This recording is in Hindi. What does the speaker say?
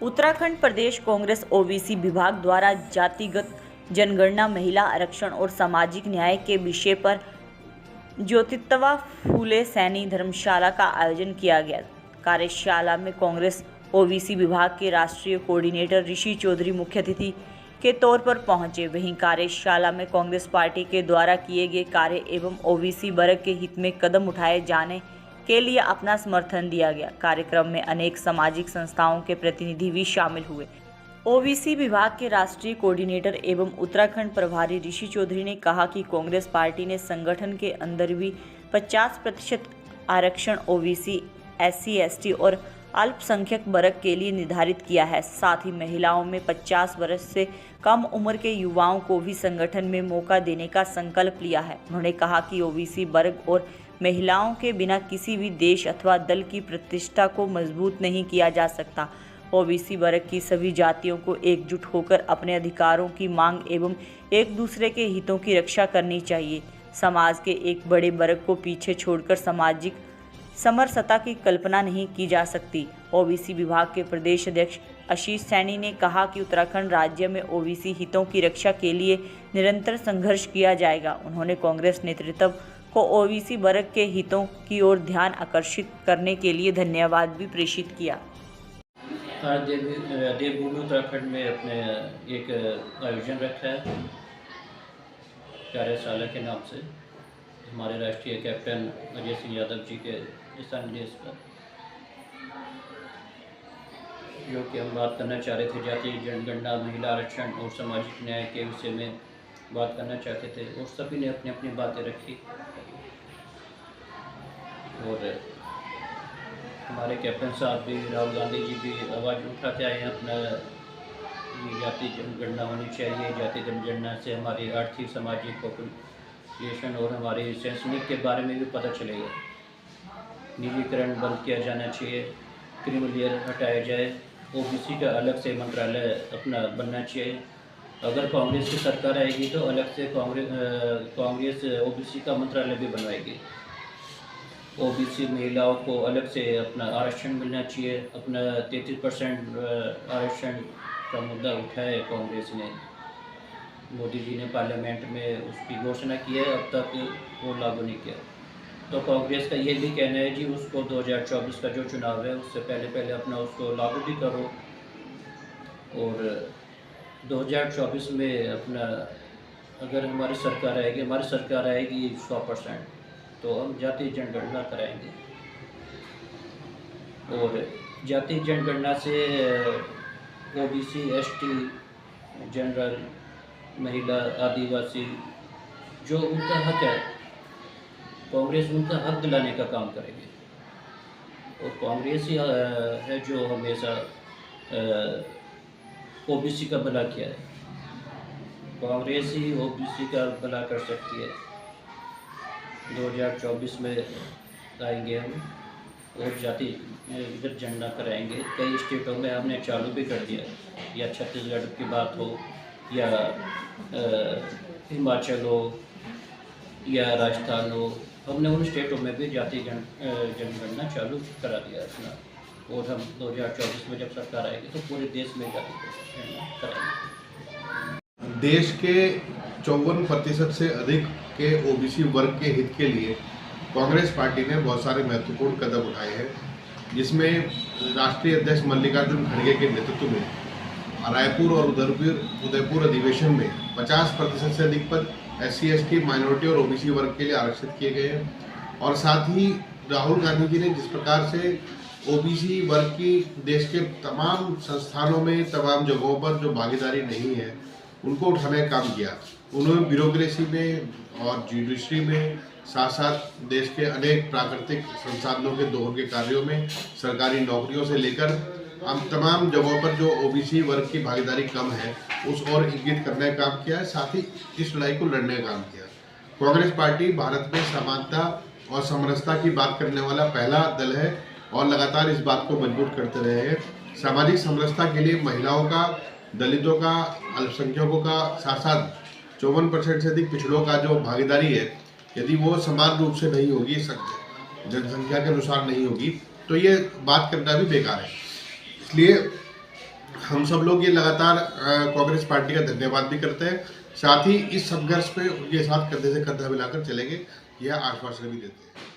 उत्तराखंड प्रदेश कांग्रेस ओबीसी विभाग द्वारा जातिगत जनगणना, महिला आरक्षण और सामाजिक न्याय के विषय पर ज्योतिबा फूले सैनी धर्मशाला का आयोजन किया गया। कार्यशाला में कांग्रेस ओबीसी विभाग के राष्ट्रीय कोऑर्डिनेटर ऋषि चौधरी मुख्य अतिथि के तौर पर पहुंचे। वहीं कार्यशाला में कांग्रेस पार्टी के द्वारा किए गए कार्य एवं ओबीसी वर्ग के हित में कदम उठाए जाने के लिए अपना समर्थन दिया गया। कार्यक्रम में अनेक सामाजिक संस्थाओं के प्रतिनिधि भी शामिल हुए। ओबीसी विभाग के राष्ट्रीय कोऑर्डिनेटर एवं उत्तराखंड प्रभारी ऋषि चौधरी ने कहा कि कांग्रेस पार्टी ने संगठन के अंदर भी 50% आरक्षण ओबीसी, एससी, एसटी और अल्पसंख्यक वर्ग के लिए निर्धारित किया है। साथ ही महिलाओं में 50 वर्ष से कम उम्र के युवाओं को भी संगठन में मौका देने का संकल्प लिया है। उन्होंने कहा कि ओबीसी वर्ग और महिलाओं के बिना किसी भी देश अथवा दल की प्रतिष्ठा को मजबूत नहीं किया जा सकता। ओबीसी वर्ग की सभी जातियों को एकजुट होकर अपने अधिकारों की मांग एवं एक दूसरे के हितों की रक्षा करनी चाहिए। समाज के एक बड़े वर्ग को पीछे छोड़कर सामाजिक समरसता की कल्पना नहीं की जा सकती। ओबीसी विभाग के प्रदेश अध्यक्ष आशीष सैनी ने कहा कि उत्तराखंड राज्य में ओबीसी हितों की रक्षा के लिए निरंतर संघर्ष किया जाएगा। उन्होंने कांग्रेस नेतृत्व को ओबीसी वर्ग के हितों की ओर ध्यान आकर्षित करने के लिए धन्यवाद भी प्रेषित किया। आज देवभूमि उत्तराखंड में अपने एक आयोजन रखा है कार्यशाला के नाम से हमारे राष्ट्रीय कैप्टन अजय सिंह यादव जी के दिशा निर्देश पर, जो कि हम बात करना चाह रहे थे जातीय जनगणना, महिला आरक्षण और सामाजिक न्याय के विषय में बात करना चाहते थे और सभी ने अपनी अपनी बातें रखी। और हमारे कैप्टन साहब भी, राहुल गांधी जी भी आवाज़ उठाते आए हैं अपना जातीय जनगणना होनी चाहिए। जातीय जनगणना से हमारी आर्थिक, सामाजिक, पॉपुलेशन और हमारे शैक्षणिक के बारे में भी पता चलेगा। निजीकरण बंद किया जाना चाहिए, क्रीमी लेयर हटाया जाए, ओबीसी का अलग से मंत्रालय अपना बनना चाहिए। अगर कांग्रेस की सरकार आएगी तो अलग से कांग्रेस ओबीसी का मंत्रालय भी बनवाएगी। ओबीसी महिलाओं को अलग से अपना आरक्षण मिलना चाहिए। अपना 33% आरक्षण का मुद्दा उठाया है कांग्रेस ने, मोदी जी ने पार्लियामेंट में उसकी घोषणा की है, अब तक वो लागू नहीं किया। तो कांग्रेस का ये भी कहना है जी उसको 2024 का जो चुनाव है उससे पहले अपना उसको लागू भी करो। और 2024 में अपना अगर हमारी सरकार आएगी 100%, तो हम जातीय जनगणना कराएंगे। और जातीय जनगणना से ओबीसी, एसटी, जनरल, महिला, आदिवासी जो उनका हक है, कांग्रेस उनका हक दिलाने का काम करेगी। और कांग्रेस ही है जो हमेशा ओबीसी का भला किया है। कांग्रेस ही ओबीसी का भला कर सकती है। 2024 में आएंगे हम और जातीय जनगणना कराएंगे। कई स्टेटों में हमने चालू भी कर दिया, या छत्तीसगढ़ की बात हो, या हिमाचल हो, या राजस्थान हो, हमने उन स्टेटों में भी जातीय जनगणना चालू करा दिया अपना। और हम 2024 में जब सरकार आएगी तो पूरे देश में जातीय जनगणना कराएंगे। देश के 54% से अधिक के ओबीसी वर्ग के हित के लिए कांग्रेस पार्टी ने बहुत सारे महत्वपूर्ण कदम उठाए हैं, जिसमें राष्ट्रीय अध्यक्ष मल्लिकार्जुन खड़गे के नेतृत्व में रायपुर और उदयपुर अधिवेशन में 50% से अधिक पद एससी, एसटी, माइनॉरिटी और ओबीसी वर्ग के लिए आरक्षित किए गए हैं। और साथ ही राहुल गांधी जी ने जिस प्रकार से ओबीसी वर्ग की देश के तमाम संस्थानों में, तमाम जगहों पर जो भागीदारी नहीं है उनको उठाने का काम किया। उन्होंने ब्यूरोक्रेसी में और जुडिशरी में, साथ साथ देश के अनेक प्राकृतिक संसाधनों के दोहन के कार्यों में, सरकारी नौकरियों से लेकर हम तमाम जगहों पर जो ओबीसी वर्ग की भागीदारी कम है उस ओर इंगित करने का काम किया है। साथ ही इस लड़ाई को लड़ने का काम किया। कांग्रेस पार्टी भारत में समानता और समरसता की बात करने वाला पहला दल है और लगातार इस बात को मजबूत करते रहे हैं। सामाजिक समरसता के लिए महिलाओं का, दलितों का, अल्पसंख्यकों का, साथ साथ 54% से अधिक पिछड़ों का जो भागीदारी है, यदि वो समान रूप से नहीं होगी, जनसंख्या के अनुसार नहीं होगी, तो ये बात करना भी बेकार है। इसलिए हम सब लोग ये लगातार कांग्रेस पार्टी का धन्यवाद भी करते हैं, साथ ही इस संघर्ष पे उनके साथ कंधे से कंधा मिलाकर चलेंगे, यह आश्वासन भी देते हैं।